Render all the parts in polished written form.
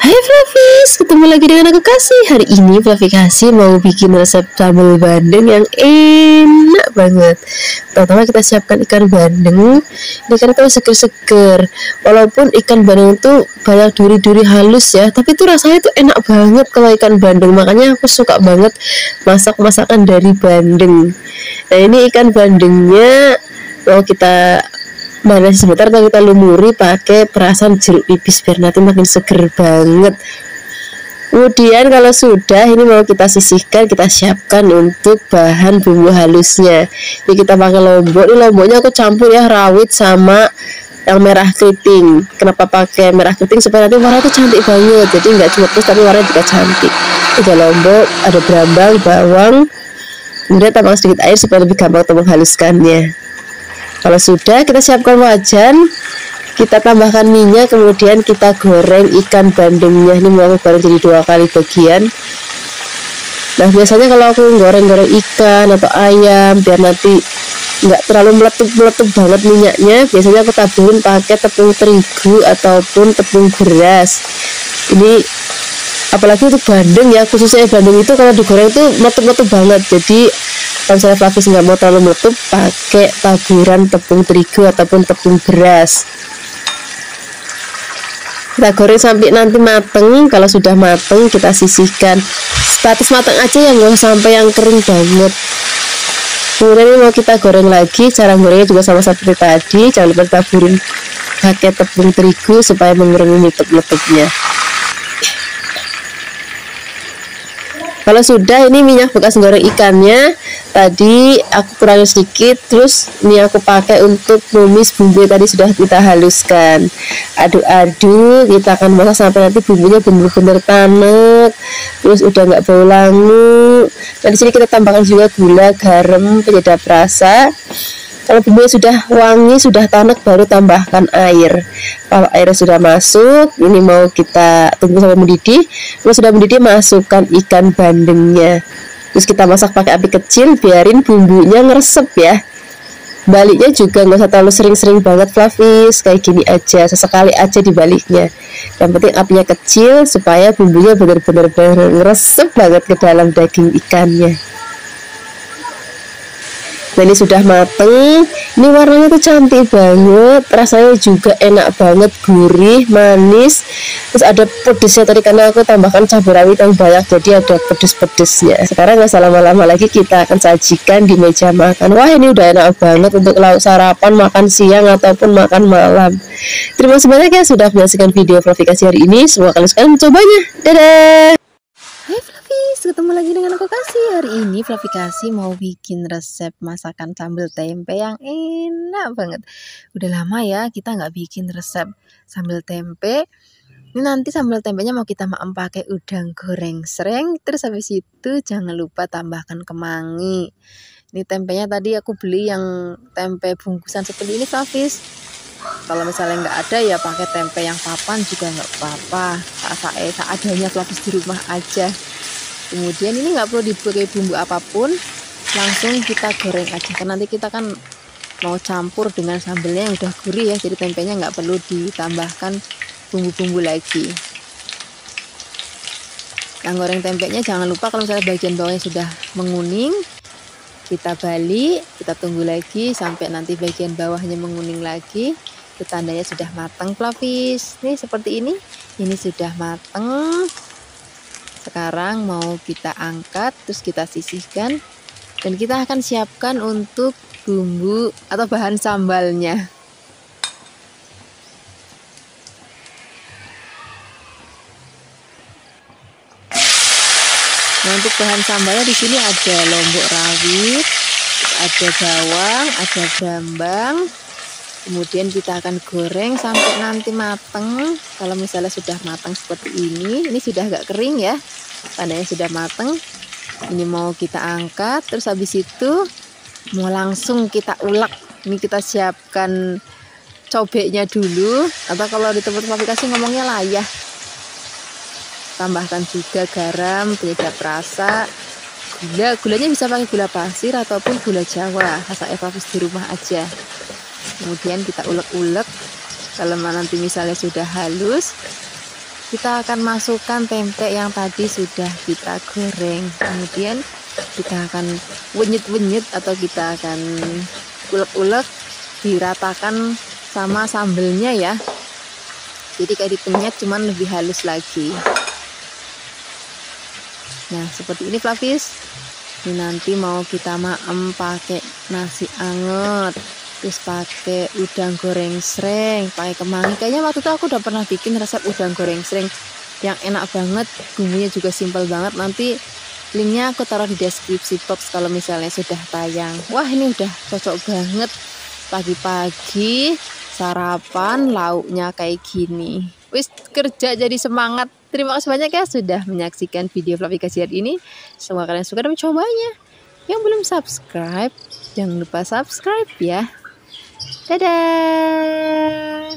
Hai Flavis, ketemu lagi dengan aku Kasih. Hari ini Flavi Kasih mau bikin resep sambal bandeng yang enak banget. Pertama kita siapkan ikan bandeng. Ini kan itu seger-seger. Walaupun ikan bandeng itu banyak duri-duri halus ya, tapi itu rasanya tuh enak banget kalau ikan bandeng. Makanya aku suka banget masak masakan dari bandeng. Nah ini ikan bandengnya mau kita manas sebentar, atau kita lumuri pakai perasan jeruk nipis biar nanti makin seger banget. Kemudian kalau sudah ini mau kita sisihkan, kita siapkan untuk bahan bumbu halusnya. Ini kita pakai lombok. Ini lomboknya aku campur ya, rawit sama yang merah keriting. Kenapa pakai merah keriting? Supaya nanti warna itu cantik banget. Jadi nggak cuma terus tapi warnanya juga cantik. Ada lombok, ada berambang, bawang, kemudian tambah sedikit air supaya lebih gampang untuk menghaluskannya. Kalau sudah, kita siapkan wajan, kita tambahkan minyak, kemudian kita goreng ikan bandengnya. Ini mau aku goreng jadi 2 kali bagian. Nah biasanya kalau aku goreng-goreng ikan atau ayam biar nanti nggak terlalu meletup banget minyaknya, biasanya aku taburin pakai tepung terigu ataupun tepung beras. Ini apalagi untuk bandeng ya, khususnya bandeng itu kalau digoreng itu meletup banget. Jadi kalau saya Flavis nggak mau terlalu meletup, pakai taburan tepung terigu ataupun tepung beras. Kita goreng sampai nanti mateng. Kalau sudah mateng kita sisihkan, status mateng aja ya, nggak sampai yang kering banget. Kemudian ini mau kita goreng lagi. Cara gorengnya juga sama seperti tadi, jangan lupa taburin pakai tepung terigu supaya mengurangi meletup-meletupnya. Kalau sudah, ini minyak bekas goreng ikannya tadi aku kurangin sedikit, terus ini aku pakai untuk numis bumbu tadi sudah kita haluskan. Aduk-aduk, kita akan masak sampai nanti bumbunya benar-benar tanek, terus udah nggak bau langu. Nah di sini kita tambahkan juga gula, garam, penyedap rasa. Kalau bumbunya sudah wangi, sudah tanek, baru tambahkan air. Kalau airnya sudah masuk, ini mau kita tunggu sampai mendidih. Kalau sudah mendidih, masukkan ikan bandengnya. Terus kita masak pakai api kecil, biarin bumbunya ngeresep ya. Baliknya juga nggak usah terlalu sering-sering banget Flavis, kayak gini aja, sesekali aja dibaliknya. Yang penting apinya kecil supaya bumbunya benar-benar ngeresep banget ke dalam daging ikannya. Nah ini sudah mateng, ini warnanya tuh cantik banget, rasanya juga enak banget, gurih, manis. Terus ada pedesnya tadi karena aku tambahkan cabai rawit yang banyak, jadi ada pedes-pedesnya. Sekarang nggak usah lama-lama lagi, kita akan sajikan di meja makan. Wah ini udah enak banget untuk lauk sarapan, makan siang ataupun makan malam. Terima kasih banyak ya sudah menyaksikan video Flavi Kasih hari ini. Semoga kalian suka mencobanya. Dadah. Hai Flavis, ketemu lagi dengan aku Kasih. Hari ini Flavi Kasih mau bikin resep masakan sambal tempe yang enak banget. Udah lama ya kita nggak bikin resep sambal tempe. Ini nanti sambal tempenya mau kita pakai udang goreng sereng. Terus habis itu jangan lupa tambahkan kemangi. Ini tempenya tadi aku beli yang tempe bungkusan seperti ini Flavis. Kalau misalnya nggak ada ya pakai tempe yang papan juga nggak apa-apa. Seadanya Flavis di rumah aja. Kemudian ini nggak perlu diberi bumbu apapun, langsung kita goreng aja. Karena nanti kita kan mau campur dengan sambalnya yang udah gurih ya, jadi tempenya nggak perlu ditambahkan bumbu-bumbu lagi. Nah goreng tempenya jangan lupa kalau misalnya bagian bawahnya sudah menguning, kita balik, kita tunggu lagi sampai nanti bagian bawahnya menguning lagi. Itu tandanya sudah matang Flavis. Nih seperti ini sudah matang. Sekarang mau kita angkat, terus kita sisihkan, dan kita akan siapkan untuk bumbu atau bahan sambalnya. Nah untuk bahan sambalnya di sini ada lombok rawit, ada bawang, ada brambang. Kemudian kita akan goreng sampai nanti mateng. Kalau misalnya sudah matang seperti ini sudah agak kering ya, tandanya sudah mateng. Ini mau kita angkat, terus habis itu mau langsung kita ulek. Ini kita siapkan cobeknya dulu, atau kalau di tempat Flavi Kasih ngomongnya layah. Tambahkan juga garam, penyedap rasa, gulanya bisa pakai gula pasir ataupun gula Jawa, asal Flavis di rumah aja. Kemudian kita ulek-ulek. Kalau nanti misalnya sudah halus, kita akan masukkan tempe yang tadi sudah kita goreng. Kemudian kita akan wenyet-wenyet atau kita akan ulek-ulek, diratakan sama sambelnya ya. Jadi kayak dipenyet cuman lebih halus lagi. Nah seperti ini Flavis. Ini nanti mau kita maem pakai nasi anget, terus pakai udang goreng sreng, pakai kemangi. Kayaknya waktu itu aku udah pernah bikin resep udang goreng sreng yang enak banget, bumbunya juga simpel banget. Nanti linknya aku taruh di deskripsi box kalau misalnya sudah tayang. Wah ini udah cocok banget pagi-pagi sarapan, lauknya kayak gini. Wis kerja jadi semangat. Terima kasih banyak ya sudah menyaksikan video Fluffy kasih hari ini. Semoga kalian suka dan mencobanya. Yang belum subscribe, jangan lupa subscribe ya. Dadah.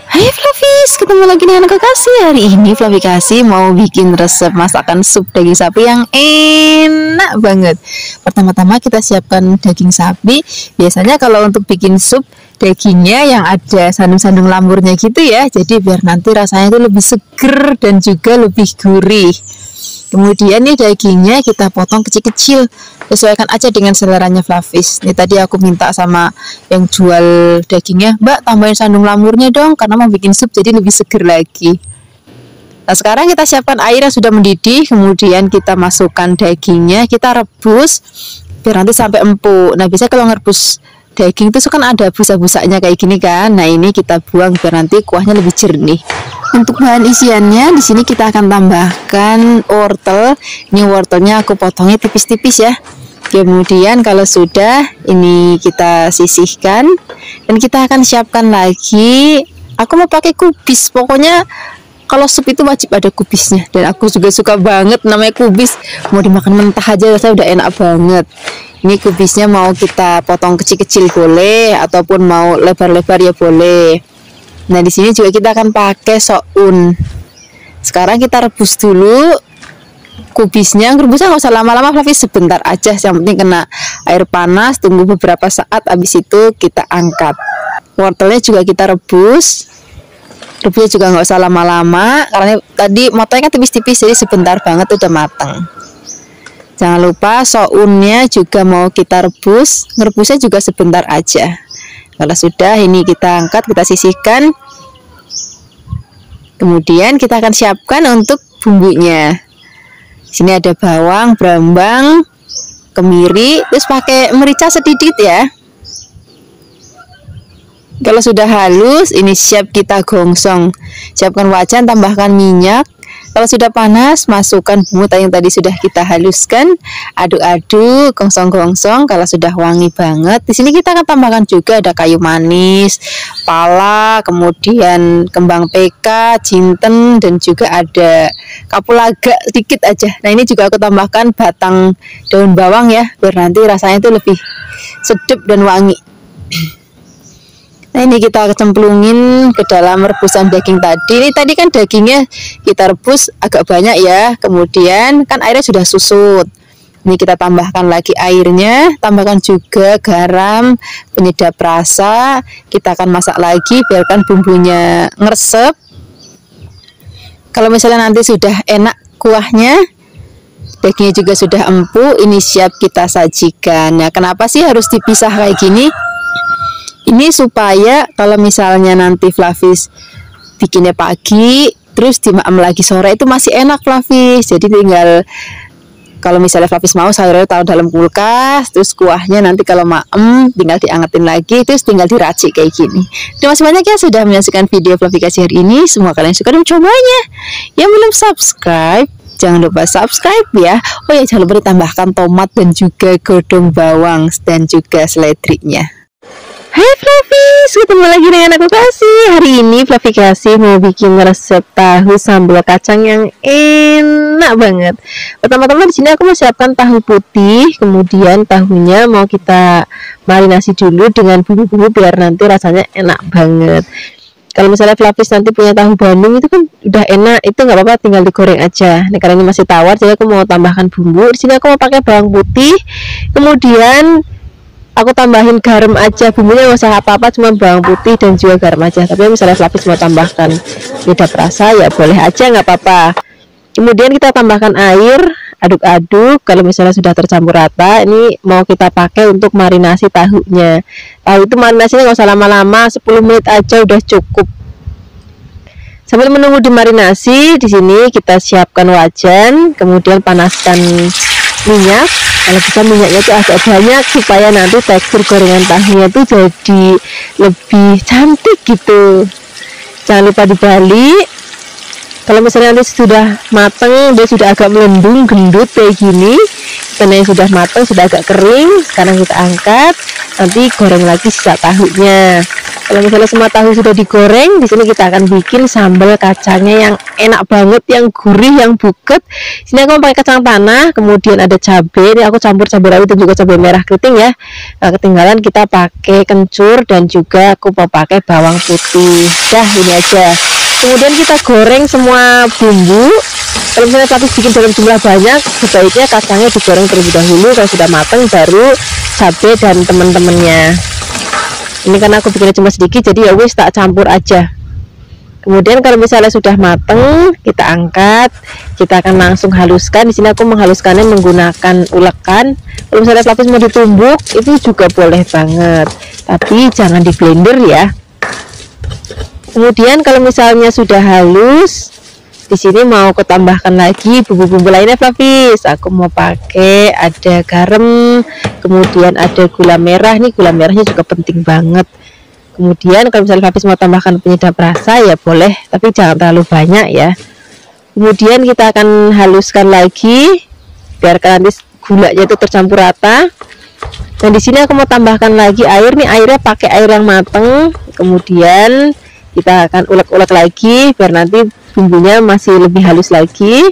Hai Fluffies, ketemu lagi dengan aku Kasih. Hari ini Fluffy Kasih mau bikin resep masakan sup daging sapi yang enak banget. Pertama-tama kita siapkan daging sapi. Biasanya kalau untuk bikin sup, dagingnya yang ada sandung-sandung lamurnya gitu ya. Jadi biar nanti rasanya itu lebih seger dan juga lebih gurih. Kemudian nih dagingnya kita potong kecil-kecil, sesuaikan aja dengan seleranya Fluffies. Ini tadi aku minta sama yang jual dagingnya, Mbak tambahin sandung lamurnya dong karena mau bikin sup jadi lebih seger lagi. Nah sekarang kita siapkan air yang sudah mendidih, kemudian kita masukkan dagingnya, kita rebus biar nanti sampai empuk. Nah biasanya kalau ngerebus daging itu kan ada busa-busanya kayak gini kan. Nah ini kita buang biar nanti kuahnya lebih jernih. Untuk bahan isiannya di sini kita akan tambahkan wortel. Ini wortelnya aku potongnya tipis-tipis ya. Kemudian kalau sudah ini kita sisihkan dan kita akan siapkan lagi. Aku mau pakai kubis. Pokoknya kalau sup itu wajib ada kubisnya dan aku juga suka banget namanya kubis. Mau dimakan mentah aja rasanya udah enak banget. Ini kubisnya mau kita potong kecil-kecil boleh ataupun mau lebar-lebar ya boleh. Nah di sini juga kita akan pakai soun. Sekarang kita rebus dulu kubisnya. Rebusnya nggak usah lama-lama, tapi sebentar aja. Yang penting kena air panas. Tunggu beberapa saat. Habis itu kita angkat. Wortelnya juga kita rebus. Rebusnya juga nggak usah lama-lama karena tadi motongnya kan tipis-tipis, jadi sebentar banget udah matang. Jangan lupa sounnya juga mau kita rebus. Ngerebusnya juga sebentar aja. Kalau sudah ini kita angkat, kita sisihkan. Kemudian kita akan siapkan untuk bumbunya. Di sini ada bawang, brambang, kemiri, terus pakai merica sedikit ya. Kalau sudah halus, ini siap kita gongsong. Siapkan wajan, tambahkan minyak. Kalau sudah panas, masukkan bumbu yang tadi sudah kita haluskan. Aduk-aduk, gongsong-gongsong. Kalau sudah wangi banget, di sini kita akan tambahkan juga ada kayu manis, pala, kemudian kembang peka, jinten, dan juga ada kapulaga sedikit aja. Nah ini juga aku tambahkan batang daun bawang ya, biar nanti rasanya itu lebih sedap dan wangi. Nah ini kita cemplungin ke dalam rebusan daging tadi. Ini tadi kan dagingnya kita rebus agak banyak ya. Kemudian kan airnya sudah susut. Ini kita tambahkan lagi airnya. Tambahkan juga garam, penyedap rasa. Kita akan masak lagi biarkan bumbunya ngeresep. Kalau misalnya nanti sudah enak kuahnya, dagingnya juga sudah empuk, ini siap kita sajikan. Nah kenapa sih harus dipisah kayak gini? Ini supaya kalau misalnya nanti Fluffies bikinnya pagi terus dimakan lagi sore itu masih enak Fluffies. Jadi tinggal kalau misalnya Fluffies mau sayurnya taruh dalam kulkas, terus kuahnya nanti kalau maem tinggal diangetin lagi, terus tinggal diracik kayak gini. Terima kasih banyak ya sudah menyaksikan video Fluffy kasih hari ini. Semua kalian suka dan mencobanya. Yang belum subscribe, jangan lupa subscribe ya. Oh ya jangan lupa ditambahkan tomat dan juga godong bawang dan juga seledrinya. Hai Fluffies, ketemu lagi dengan aku Kasih. Hari ini Fluffy Kasih mau bikin resep tahu sambal kacang yang enak banget. Pertama-tama di sini aku mau siapkan tahu putih, kemudian tahunya mau kita marinasi dulu dengan bumbu-bumbu biar nanti rasanya enak banget. Kalau misalnya Fluffies nanti punya tahu Bandung itu kan udah enak, itu nggak apa-apa tinggal digoreng aja. Nah karena ini masih tawar, jadi aku mau tambahkan bumbu. Di sini aku mau pakai bawang putih, kemudian aku tambahin garam aja, bumbunya nggak usah apa-apa, cuma bawang putih dan juga garam aja. Tapi misalnya Flavis mau tambahkan lidah rasa ya boleh aja, nggak apa-apa. Kemudian kita tambahkan air, aduk-aduk. Kalau misalnya sudah tercampur rata, ini mau kita pakai untuk marinasi tahunya. Tahu itu marinasinya nggak usah lama-lama, 10 menit aja udah cukup. Sambil menunggu dimarinasi, di sini kita siapkan wajan, kemudian panaskan minyak. Kalau bisa minyaknya itu agak banyak supaya nanti tekstur gorengan tahunya itu jadi lebih cantik gitu. Jangan lupa dibalik. Kalau misalnya nanti sudah mateng, dia sudah agak melendung, gendut kayak gini, karena yang sudah mateng, sudah agak kering, sekarang kita angkat, nanti goreng lagi sisa tahunya. Kalau misalnya semua tahu sudah digoreng, di sini kita akan bikin sambal kacangnya yang enak banget, yang gurih, yang buket. Sini aku pakai kacang tanah, kemudian ada cabai, ini aku campur cabai rawit dan juga cabai merah keriting ya. Nah, ketinggalan kita pakai kencur dan juga aku mau pakai bawang putih. Dah, ini aja. Kemudian kita goreng semua bumbu. Kalau misalnya Flavis bikin dalam jumlah banyak, sebaiknya kacangnya digoreng terlebih dahulu. Kalau sudah matang baru cabai dan teman-temannya. Ini karena aku bikinnya cuma sedikit, jadi ya wis tak campur aja. Kemudian kalau misalnya sudah matang, kita angkat. Kita akan langsung haluskan. Di sini aku menghaluskannya menggunakan ulekan. Kalau misalnya Flavis mau ditumbuk, itu juga boleh banget. Tapi jangan di blender ya. Kemudian kalau misalnya sudah halus, di sini mau aku tambahkan lagi bumbu-bumbu lainnya Flavis. Aku mau pakai ada garam, kemudian ada gula merah. Nih gula merahnya juga penting banget. Kemudian kalau misalnya Flavis mau tambahkan penyedap rasa ya boleh, tapi jangan terlalu banyak ya. Kemudian kita akan haluskan lagi, biarkan nanti gulanya itu tercampur rata. Dan di sini aku mau tambahkan lagi air. Nih airnya pakai air yang mateng. Kemudian kita akan ulek-ulek lagi biar nanti bumbunya masih lebih halus lagi.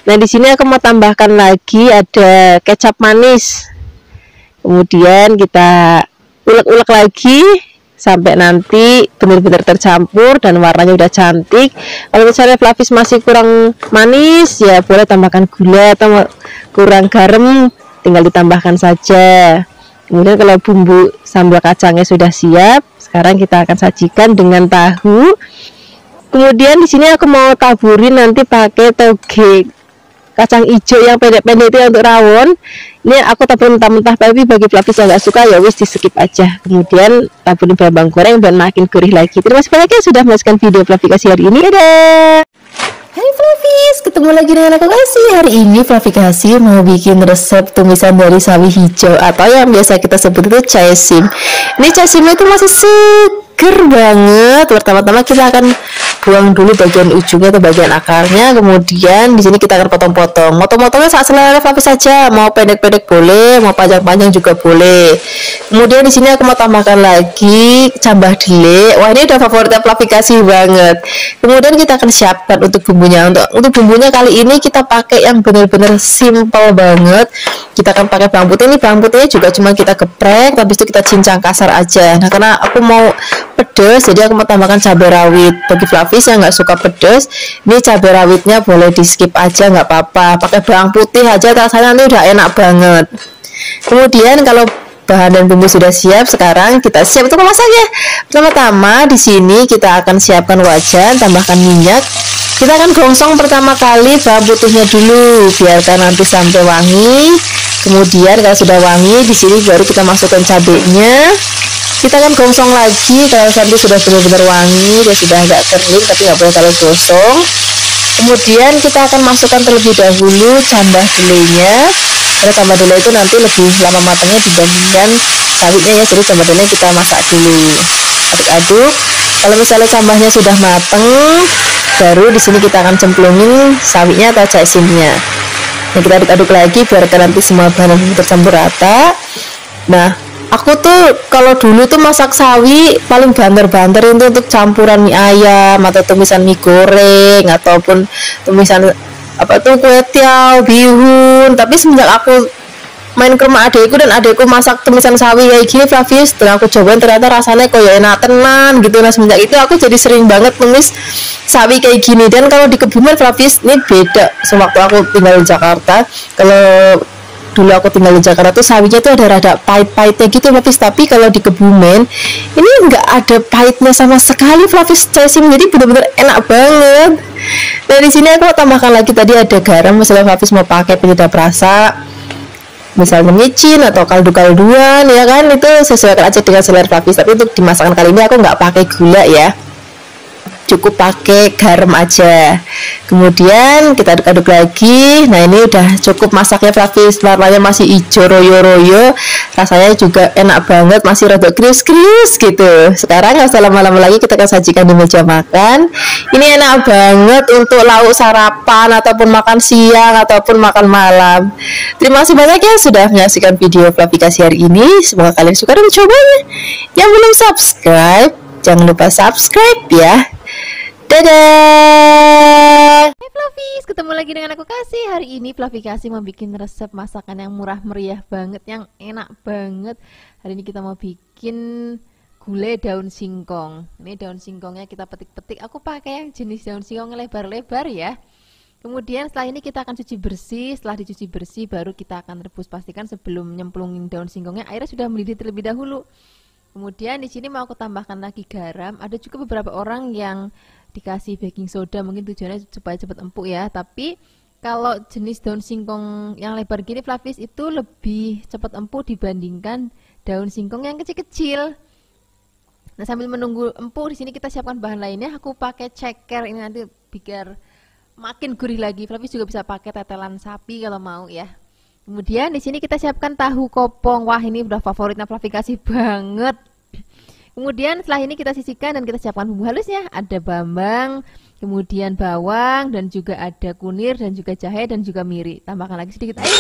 Nah, di sini aku mau tambahkan lagi ada kecap manis. Kemudian kita ulek-ulek lagi sampai nanti benar-benar tercampur dan warnanya udah cantik. Kalau misalnya Flavis masih kurang manis, ya boleh tambahkan gula, atau kurang garam tinggal ditambahkan saja. Kemudian kalau bumbu sambal kacangnya sudah siap, sekarang kita akan sajikan dengan tahu. Kemudian di sini aku mau taburin nanti pakai toge kacang hijau yang pendek-pendek itu untuk rawon. Ini aku taburin mentah-mentah, tapi bagi Flavis yang nggak suka ya wis di skip aja. Kemudian taburin bawang goreng dan makin gurih lagi. Terima kasih banyak yang sudah menyaksikan video Flavikasi hari ini. Dadah. Hai Flavis, ketemu lagi dengan aku Kasih. Hari ini Flavikasi mau bikin resep tumisan dari sawi hijau atau yang biasa kita sebut itu caisim. Ini caisimnya itu masih seger banget. Pertama-tama kita akan buang dulu bagian ujungnya atau bagian akarnya. Kemudian di sini kita akan potong-potong. Potong-potongnya saat selera Flavis saja. Mau pendek-pendek boleh, mau panjang-panjang juga boleh. Kemudian di sini aku mau tambahkan lagi cambah dele. Wah, ini udah favoritnya Flavikasi banget. Kemudian kita akan siapkan untuk bumbunya. Untuk bumbunya kali ini kita pakai yang benar-benar simple banget. Kita akan pakai bawang putih. Ini bawang putihnya juga cuma kita geprek, habis itu kita cincang kasar aja. Nah, karena aku mau pedas, jadi aku mau tambahkan cabai rawit. Bagi Flavis yang nggak suka pedas, ini cabai rawitnya boleh di skip aja, nggak apa-apa. Pakai bawang putih aja, rasanya nanti udah enak banget. Kemudian kalau bahan dan bumbu sudah siap, sekarang kita siap untuk memasaknya. Pertama-tama di sini kita akan siapkan wajan, tambahkan minyak. Kita akan gongsong pertama kali bawang putihnya dulu, biarkan nanti sampai wangi. Kemudian kalau sudah wangi, di sini baru kita masukkan cabenya. Kita akan gongsong lagi kalau nanti sudah benar-benar wangi, dia sudah agak kering tapi nggak boleh terlalu gosong. Kemudian kita akan masukkan terlebih dahulu cambah delenya. Karena cambah dele itu nanti lebih lama matangnya dibandingkan sawinya ya, jadi cambah dele kita masak dulu. Aduk-aduk. Kalau misalnya cambahnya sudah matang, baru di sini kita akan cemplungin sawinya atau caisimnya. Nah, kita aduk-aduk lagi biarkan nanti semua bahan tercampur rata. Nah, aku tuh kalau dulu tuh masak sawi paling banter-banter itu untuk campuran mie ayam atau tumisan mie goreng ataupun tumisan apa tuh kue tiaw, bihun. Tapi semenjak aku main ke rumah adekku dan adekku masak tumisan sawi kayak gini Flavis, dan aku cobain ternyata rasanya kok ya enak tenan gitu. Nah, semenjak itu aku jadi sering banget tumis sawi kayak gini. Dan kalau di Kebumen Flavis ini beda sewaktu aku tinggal di Jakarta. Kalau dulu aku tinggal di Jakarta tuh sawinya tuh ada rada pahit-pahitnya gitu Flavis, tapi kalau di Kebumen ini nggak ada pahitnya sama sekali Flavis, Csim, jadi bener-bener enak banget. Dan di sini aku tambahkan lagi tadi ada garam, misalnya Flavis mau pakai penyedap rasa, misalnya micin atau kaldu-kalduan ya kan, itu sesuaikan aja dengan selera Flavis. Tapi untuk dimasakan kali ini aku nggak pakai gula ya, cukup pakai garam aja. Kemudian kita aduk-aduk lagi. Nah ini udah cukup masaknya Flavis, warnanya masih hijau royo-royo, rasanya juga enak banget, masih rada krius-krius gitu. Sekarang nggak usah lama-lama lagi, kita akan sajikan di meja makan. Ini enak banget untuk lauk sarapan ataupun makan siang ataupun makan malam. Terima kasih banyak ya sudah menyaksikan video Flavikasi hari ini, semoga kalian suka dan mencobanya. Yang belum subscribe, jangan lupa subscribe ya. Dadah. Hai Flavis, ketemu lagi dengan aku Kasih. Hari ini Flavikasi mau bikin resep masakan yang murah meriah banget, yang enak banget. Hari ini kita mau bikin gulai daun singkong. Ini daun singkongnya kita petik-petik. Aku pakai yang jenis daun singkong lebar-lebar ya. Kemudian setelah ini kita akan cuci bersih. Setelah dicuci bersih baru kita akan rebus. Pastikan sebelum nyemplungin daun singkongnya airnya sudah mendidih terlebih dahulu. Kemudian di sini mau aku tambahkan lagi garam. Ada juga beberapa orang yang dikasih baking soda, mungkin tujuannya supaya cepat empuk ya. Tapi kalau jenis daun singkong yang lebar gini Flavis itu lebih cepat empuk dibandingkan daun singkong yang kecil-kecil. Nah sambil menunggu empuk di sini kita siapkan bahan lainnya. Aku pakai ceker ini nanti biar makin gurih lagi. Flavis juga bisa pakai tetelan sapi kalau mau ya. Kemudian di sini kita siapkan tahu kopong. Wah ini udah favoritnya Flavikasi banget. Kemudian setelah ini kita sisihkan dan kita siapkan bumbu halusnya. Ada bawang, kemudian bawang dan juga ada kunir dan juga jahe dan juga miri. Tambahkan lagi sedikit air.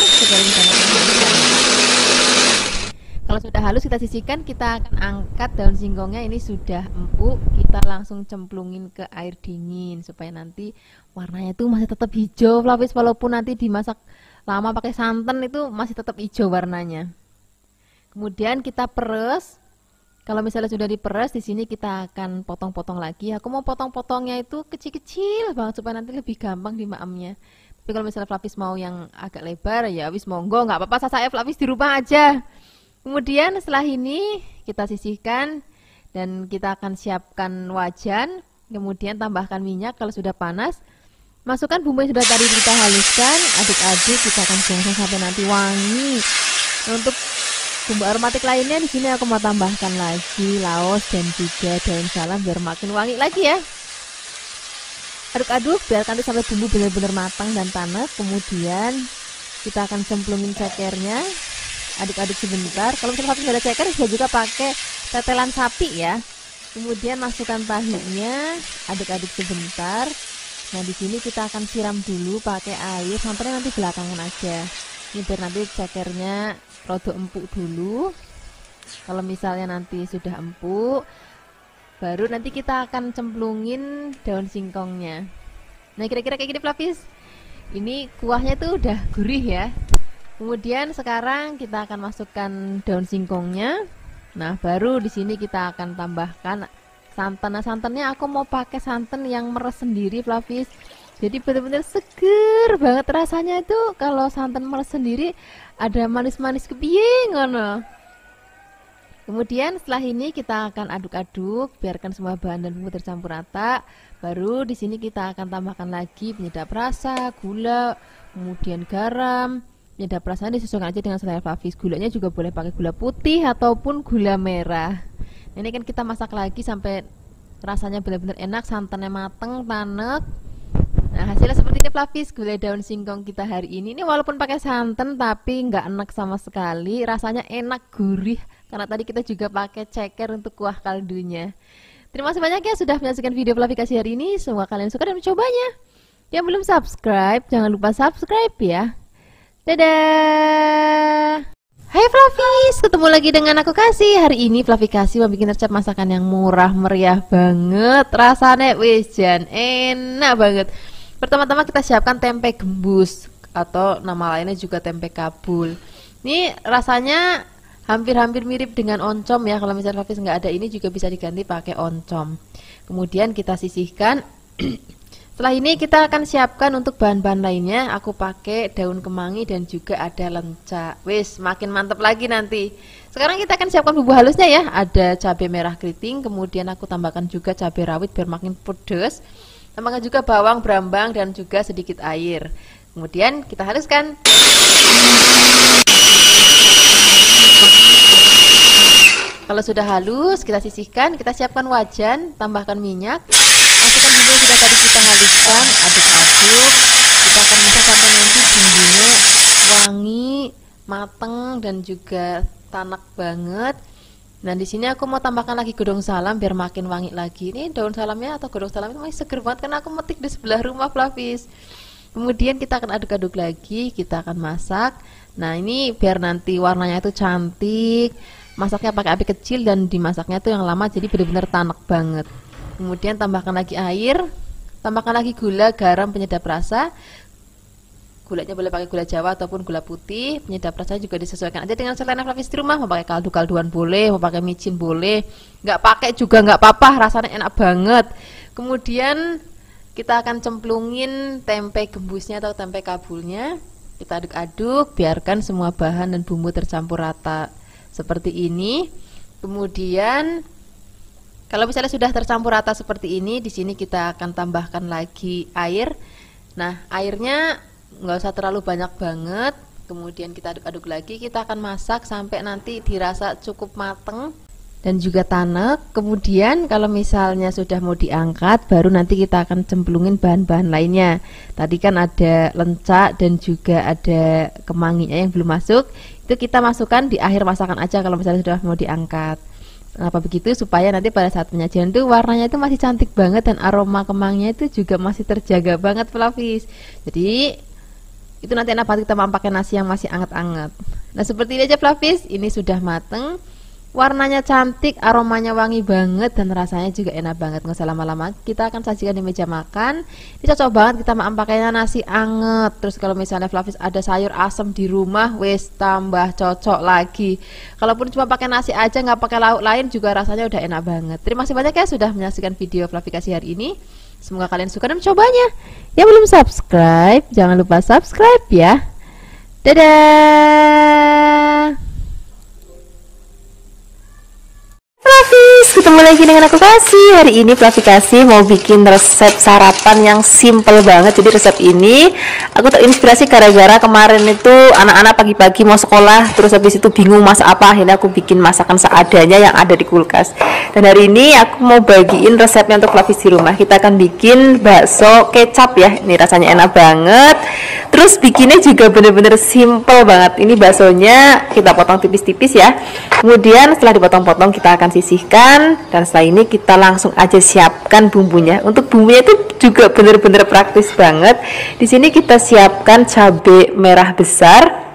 Kalau sudah halus kita sisihkan, kita akan angkat daun singkongnya. Ini sudah empuk, kita langsung cemplungin ke air dingin supaya nanti warnanya itu masih tetap hijau Flavis, walaupun nanti dimasak lama pakai santan itu masih tetap hijau warnanya. Kemudian kita peres. Kalau misalnya sudah diperes, di sini kita akan potong-potong lagi. Aku mau potong-potongnya itu kecil-kecil banget supaya nanti lebih gampang dimaamnya. Tapi kalau misalnya Flavis mau yang agak lebar ya wis monggo, nggak apa-apa, saya Flavis di rumah aja. Kemudian setelah ini kita sisihkan dan kita akan siapkan wajan. Kemudian tambahkan minyak kalau sudah panas. Masukkan bumbu yang sudah tadi kita haluskan, aduk-aduk, kita akan gongsong sampai nanti wangi. Untuk bumbu aromatik lainnya di sini aku mau tambahkan lagi laos dan juga daun salam biar makin wangi lagi ya. Aduk-aduk biarkan sampai bumbu benar-benar matang dan panas. Kemudian kita akan cemplungin cekernya. Aduk-aduk sebentar. Kalau misalnya nggak ada ceker bisa juga pakai tetelan sapi ya. Kemudian masukkan tahunya, aduk-aduk sebentar. Nah di sini kita akan siram dulu pakai air, santannya nanti belakangan aja. Ini biar nanti cekernya rodok empuk dulu. Kalau misalnya nanti sudah empuk, baru nanti kita akan cemplungin daun singkongnya. Nah kira-kira kayak gini Flavis. Ini kuahnya tuh udah gurih ya. Kemudian sekarang kita akan masukkan daun singkongnya. Nah baru di sini kita akan tambahkan santan. Nah santannya aku mau pakai santan yang meres sendiri Flavis. Jadi benar-benar seger banget rasanya itu. Kalau santan meres sendiri ada manis-manis kepiye ngono. Kemudian setelah ini kita akan aduk-aduk, biarkan semua bahan dan bumbu tercampur rata. Baru di sini kita akan tambahkan lagi penyedap rasa, gula, kemudian garam. Penyedap rasanya disesuaikan aja dengan selera Flavis. Gulanya juga boleh pakai gula putih ataupun gula merah. Nah, ini kan kita masak lagi sampai rasanya benar-benar enak, santannya mateng, tanek. Nah hasilnya seperti ini Flavis, gulai daun singkong kita hari ini. Ini walaupun pakai santan tapi nggak enak sama sekali, rasanya enak gurih karena tadi kita juga pakai ceker untuk kuah kaldunya. Terima kasih banyak ya sudah menyaksikan video Flavikasi hari ini. Semoga kalian suka dan mencobanya. Yang belum subscribe jangan lupa subscribe ya. Dadah. Hai Flavis, ketemu lagi dengan aku Kasih. Hari ini Flavikasi mau bikin resep masakan yang murah meriah banget. Rasanya wis jan enak banget. Pertama-tama kita siapkan tempe gembus atau nama lainnya juga tempe kabul. Ini rasanya hampir-hampir mirip dengan oncom ya. Kalau misalnya Flavis nggak ada ini juga bisa diganti pakai oncom. Kemudian kita sisihkan. Setelah ini kita akan siapkan untuk bahan-bahan lainnya. Aku pakai daun kemangi dan juga ada lenca. Wis, makin mantep lagi nanti. Sekarang kita akan siapkan bumbu halusnya ya. Ada cabai merah keriting, kemudian aku tambahkan juga cabai rawit biar makin pedas. Tambahkan juga bawang brambang dan juga sedikit air. Kemudian kita haluskan. Kalau sudah halus, kita sisihkan, kita siapkan wajan, tambahkan minyak. Masukkan bumbu yang sudah tadi kita haluskan, aduk-aduk. Kita akan masak sampai nanti bumbunya wangi, mateng dan juga tanak banget. Nah, di sini aku mau tambahkan lagi godong salam biar makin wangi lagi. Ini daun salamnya atau godong salam itu masih seger banget karena aku metik di sebelah rumah, Flavis. Kemudian kita akan aduk-aduk lagi, kita akan masak. Nah, ini biar nanti warnanya itu cantik. Masaknya pakai api kecil dan dimasaknya tuh yang lama jadi benar-benar tanak banget. Kemudian tambahkan lagi air, tambahkan lagi gula, garam, penyedap rasa. Gulanya boleh pakai gula Jawa ataupun gula putih. Penyedap rasa juga disesuaikan aja dengan selera Flavis di rumah. Mau pakai kaldu-kalduan boleh, mau pakai micin boleh. Nggak pakai juga nggak apa-apa, rasanya enak banget. Kemudian kita akan cemplungin tempe gembusnya atau tempe kabulnya. Kita aduk-aduk, biarkan semua bahan dan bumbu tercampur rata seperti ini. Kemudian kalau misalnya sudah tercampur rata seperti ini, di sini kita akan tambahkan lagi air. Nah, airnya nggak usah terlalu banyak banget. Kemudian kita aduk-aduk lagi, kita akan masak sampai nanti dirasa cukup mateng dan juga tanak. Kemudian kalau misalnya sudah mau diangkat, baru nanti kita akan cemplungin bahan-bahan lainnya. Tadi kan ada lenca dan juga ada kemanginya yang belum masuk. Itu kita masukkan di akhir masakan aja kalau misalnya sudah mau diangkat. Kenapa begitu? Supaya nanti pada saat penyajian itu warnanya itu masih cantik banget dan aroma kemanginya itu juga masih terjaga banget, Flavis. Jadi itu nanti enak banget kita mau pakai nasi yang masih anget-anget. Nah, seperti ini aja, Flavis. Ini sudah mateng. Warnanya cantik, aromanya wangi banget dan rasanya juga enak banget. Nggak usah lama-lama, kita akan sajikan di meja makan. Ini cocok banget kita mau pakainya nasi anget. Terus kalau misalnya Flavis ada sayur asem di rumah, wes tambah cocok lagi. Kalaupun cuma pakai nasi aja nggak pakai lauk lain juga rasanya udah enak banget. Terima kasih banyak ya sudah menyaksikan video Flavikasi hari ini. Semoga kalian suka dan mencobanya. Yang belum subscribe, jangan lupa subscribe ya. Dadah. Flavis, ketemu lagi dengan aku Kasih. Hari ini Flavikasi mau bikin resep sarapan yang simple banget. Jadi resep ini aku terinspirasi gara-gara kemarin itu anak-anak pagi-pagi mau sekolah, terus habis itu bingung masak apa. Akhirnya aku bikin masakan seadanya yang ada di kulkas. Dan hari ini aku mau bagiin resepnya untuk Flavis di rumah. Kita akan bikin bakso kecap ya. Ini rasanya enak banget. Terus bikinnya juga bener-bener simple banget. Ini baksonya kita potong tipis-tipis ya. Kemudian setelah dipotong-potong kita akan sisihkan, dan setelah ini kita langsung aja siapkan bumbunya. Untuk bumbunya itu juga bener-bener praktis banget. Di sini kita siapkan cabai merah besar.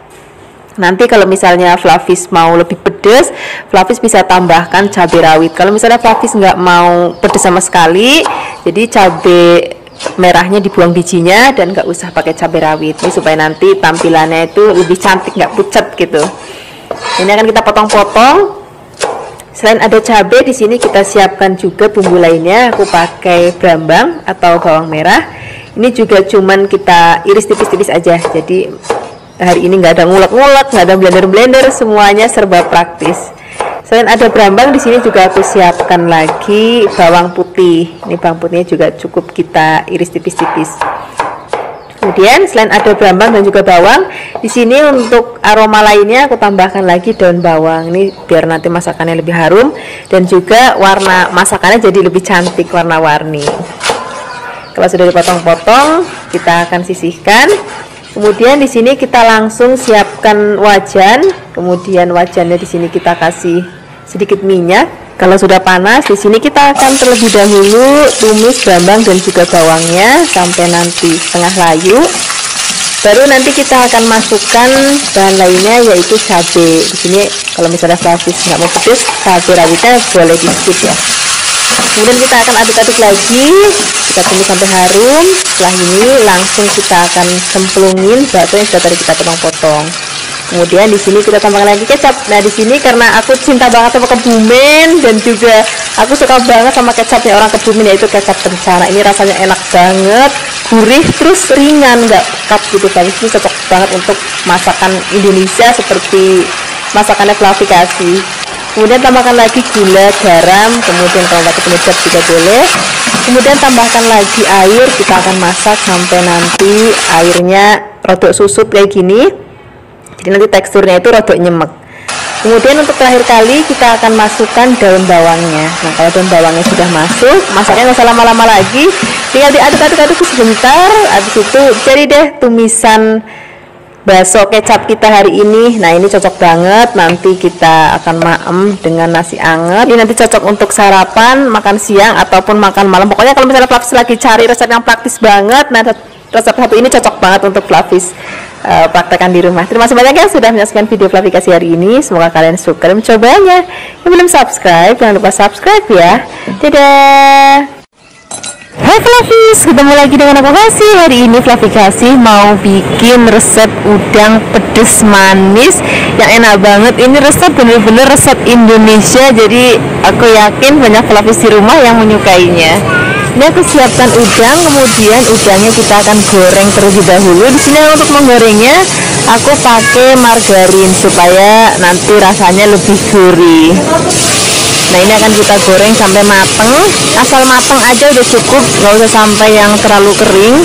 Nanti kalau misalnya Flavis mau lebih pedas, Flavis bisa tambahkan cabai rawit. Kalau misalnya Flavis nggak mau pedas sama sekali, jadi cabai merahnya dibuang bijinya dan nggak usah pakai cabai rawit. Ini supaya nanti tampilannya itu lebih cantik, nggak pucat gitu. Ini akan kita potong-potong. Selain ada cabai, di sini kita siapkan juga bumbu lainnya. Aku pakai brambang atau bawang merah. Ini juga cuman kita iris tipis-tipis aja. Jadi hari ini nggak ada ngulek-ngulek, nggak ada blender-blender, semuanya serba praktis. Selain ada brambang, di sini juga aku siapkan lagi bawang putih. Ini bawang putihnya juga cukup kita iris tipis-tipis. Kemudian selain ada brambang dan juga bawang, di sini untuk aroma lainnya aku tambahkan lagi daun bawang. Ini biar nanti masakannya lebih harum dan juga warna masakannya jadi lebih cantik, warna-warni. Kalau sudah dipotong-potong, kita akan sisihkan. Kemudian di sini kita langsung siapkan wajan. Kemudian wajannya di sini kita kasih sedikit minyak. Kalau sudah panas, di sini kita akan terlebih dahulu tumis brambang dan juga bawangnya sampai nanti setengah layu. Baru nanti kita akan masukkan bahan lainnya yaitu cabai. Di sini kalau misalnya Flavis nggak mau pedas, cabai rawitnya boleh di skip ya. Kemudian kita akan aduk-aduk lagi, kita tumis sampai harum. Setelah ini langsung kita akan cemplungin bakso yang sudah tadi kita potong-potong. Kemudian di sini kita tambahkan lagi kecap. Nah, di sini karena aku cinta banget sama kebumen dan juga Aku suka banget sama kecapnya orang Kebumen, yaitu kecap kencana. Ini rasanya enak banget, gurih, terus ringan, nggak pekat gitu guys. Ini cocok banget untuk masakan Indonesia seperti masakannya Fluffy Kasih. Kemudian tambahkan lagi gula, garam, kemudian kalau nggak penyedap juga boleh. Kemudian tambahkan lagi air, kita akan masak sampai nanti airnya rodok susut kayak gini. Jadi nanti teksturnya itu rodok nyemek. Kemudian untuk terakhir kali kita akan masukkan daun bawangnya. Nah kalau daun bawangnya sudah masuk, masaknya nggak usah lama-lama lagi, tinggal diaduk-aduk sebentar. Habis itu jadi deh tumisan bakso kecap kita hari ini. Nah ini cocok banget, nanti kita akan maem dengan nasi anget. Ini nanti cocok untuk sarapan, makan siang ataupun makan malam. Pokoknya kalau misalnya Fluffy lagi cari resep yang praktis banget, nah resep satu ini cocok banget untuk Fluffy praktekkan di rumah. Terima kasih banyak ya sudah menyaksikan video Fluffy Kasih hari ini. Semoga kalian suka dan mencobanya. Yang belum subscribe, jangan lupa subscribe ya. Dadah. Hai Fluffies, ketemu lagi dengan aku Kasih. Hari ini Fluffy Kasih mau bikin resep udang pedes manis yang enak banget. Ini resep bener-bener resep Indonesia, jadi aku yakin banyak Fluffies di rumah yang menyukainya. Ini aku siapkan udang, kemudian udangnya kita akan goreng terlebih dahulu. Di sini untuk menggorengnya aku pakai margarin supaya nanti rasanya lebih gurih. Nah ini akan kita goreng sampai mateng, asal mateng aja udah cukup, nggak usah sampai yang terlalu kering.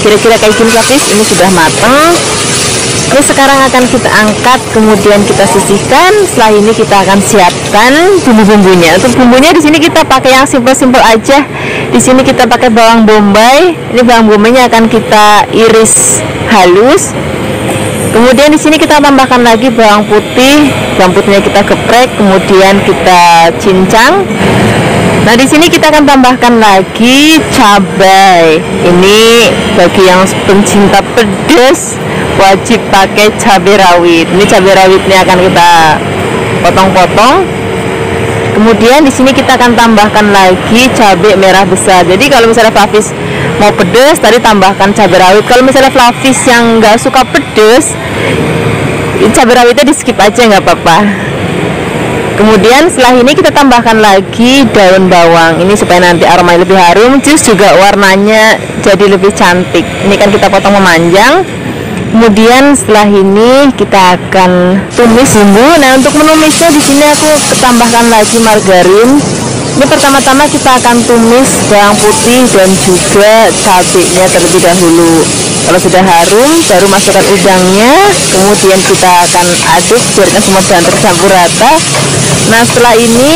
Kira-kira kayak gini Fluffies, ini sudah mateng. Terus sekarang akan kita angkat, kemudian kita sisihkan. Setelah ini kita akan siapkan bumbu-bumbunya. Untuk bumbunya di sini kita pakai yang simpel-simpel aja. Di sini kita pakai bawang bombay. Ini bawang bombaynya akan kita iris halus. Kemudian di sini kita tambahkan lagi bawang putih. Bawang putihnya kita geprek, kemudian kita cincang. Nah di sini kita akan tambahkan lagi cabai. Ini bagi yang pencinta pedas wajib pakai cabai rawit. Ini cabai rawitnya akan kita potong-potong. Kemudian di sini kita akan tambahkan lagi cabai merah besar. Jadi kalau misalnya Fluffies mau pedas, tadi tambahkan cabai rawit. Kalau misalnya Fluffies yang nggak suka pedas, cabai rawitnya di skip aja nggak apa-apa. Kemudian setelah ini kita tambahkan lagi daun bawang. Ini supaya nanti aromanya lebih harum, terus juga warnanya jadi lebih cantik. Ini kan kita potong memanjang. Kemudian setelah ini kita akan tumis bumbu. Nah untuk menumisnya di sini aku tambahkan lagi margarin. Ini pertama-tama kita akan tumis bawang putih dan juga cabenya terlebih dahulu. Kalau sudah harum, baru masukkan udangnya. Kemudian kita akan aduk biarkan semua bahan tercampur rata. Nah setelah ini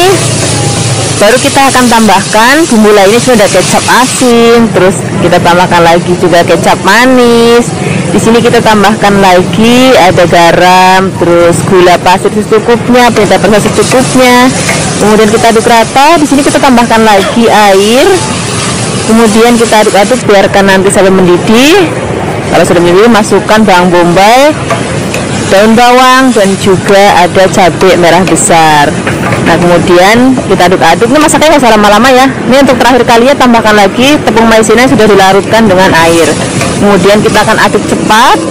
baru kita akan tambahkan bumbu lainnya. Sudah ada kecap asin, terus kita tambahkan lagi juga kecap manis. Di sini kita tambahkan lagi ada garam, terus gula pasir secukupnya, penyedap rasa secukupnya. Kemudian kita aduk rata. Di sini kita tambahkan lagi air. Kemudian kita aduk-aduk biarkan nanti sampai mendidih. Kalau sudah mendidih, masukkan bawang bombay, daun bawang, dan juga ada cabai merah besar. Nah kemudian kita aduk-aduk. Ini masaknya nggak usah lama-lama ya. Ini untuk terakhir kalinya tambahkan lagi tepung maizena yang sudah dilarutkan dengan air. Kemudian kita akan aduk cepat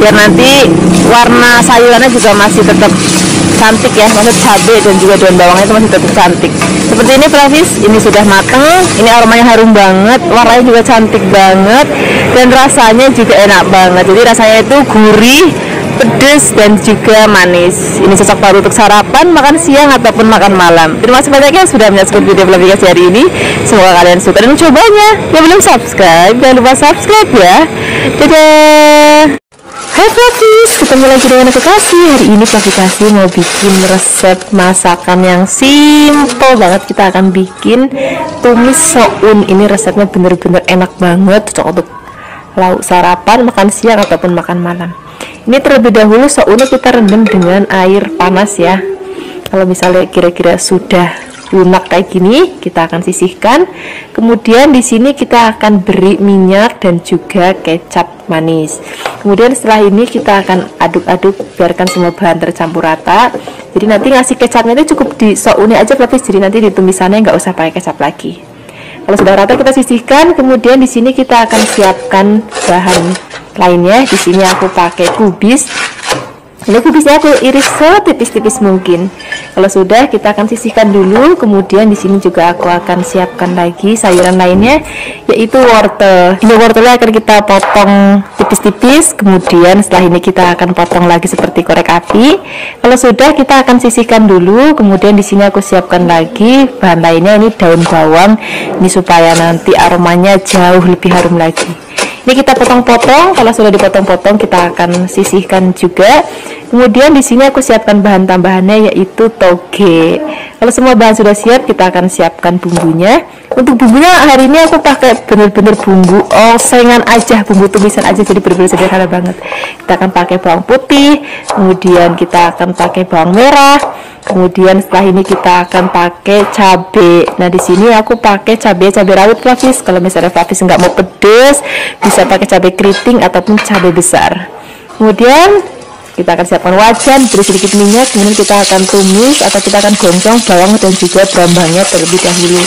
biar nanti warna sayurannya juga masih tetap cantik ya, maksud cabai dan juga daun bawangnya itu masih tetap cantik. Seperti ini Fluffies, ini sudah mateng. Ini aromanya harum banget, warnanya juga cantik banget, dan rasanya juga enak banget. Jadi rasanya itu gurih, pedas, dan juga manis. Ini cocok banget untuk sarapan, makan siang, ataupun makan malam. Terima kasih banyak ya sudah menyaksikan video Fluffy Kasih hari ini. Semoga kalian suka dan mencobanya. Yang belum subscribe, jangan lupa subscribe ya. Dadah. Hai Fluffies, ketemu lagi dengan aku Kasih. Hari ini Fluffy Kasih mau bikin resep masakan yang simple banget. Kita akan bikin tumis soun. Ini resepnya bener-bener enak banget, cocok untuk lauk sarapan, makan siang, ataupun makan malam. Ini terlebih dahulu sounnya kita rendam dengan air panas ya. Kalau misalnya kira-kira sudah lunak kayak gini, kita akan sisihkan. Kemudian di sini kita akan beri minyak dan juga kecap manis. Kemudian setelah ini kita akan aduk-aduk biarkan semua bahan tercampur rata. Jadi nanti ngasih kecapnya itu cukup di sounnya aja Fluffies. Jadi nanti di tumisannya nggak usah pakai kecap lagi. Kalau sudah rata kita sisihkan. Kemudian di sini kita akan siapkan bahan lainnya. Di sini aku pakai kubis. Ini kubisnya aku iris setipis-tipis mungkin. Kalau sudah, kita akan sisihkan dulu. Kemudian di sini juga aku akan siapkan lagi sayuran lainnya, yaitu wortel. Ini wortelnya akan kita potong tipis-tipis. Kemudian setelah ini kita akan potong lagi seperti korek api. Kalau sudah, kita akan sisihkan dulu. Kemudian di sini aku siapkan lagi bahan lainnya. Ini daun bawang. Ini supaya nanti aromanya jauh lebih harum lagi. Ini kita potong-potong. Kalau sudah dipotong-potong, kita akan sisihkan juga. Kemudian di sini aku siapkan bahan tambahannya, yaitu toge. Kalau semua bahan sudah siap, kita akan siapkan bumbunya. Untuk bumbunya hari ini aku pakai bener-bener bumbu osengan aja, bumbu tumisan aja, jadi bener-bener sederhana banget. Kita akan pakai bawang putih, kemudian kita akan pakai bawang merah, kemudian setelah ini kita akan pakai cabai. Nah di sini aku pakai cabai rawit Flavis. Kalau misalnya Flavis nggak mau pedes, bisa pakai cabai keriting ataupun cabai besar. Kemudian kita akan siapkan wajan, beri sedikit minyak, kemudian kita akan tumis atau kita akan goncang bawang dan juga brambangnya terlebih dahulu.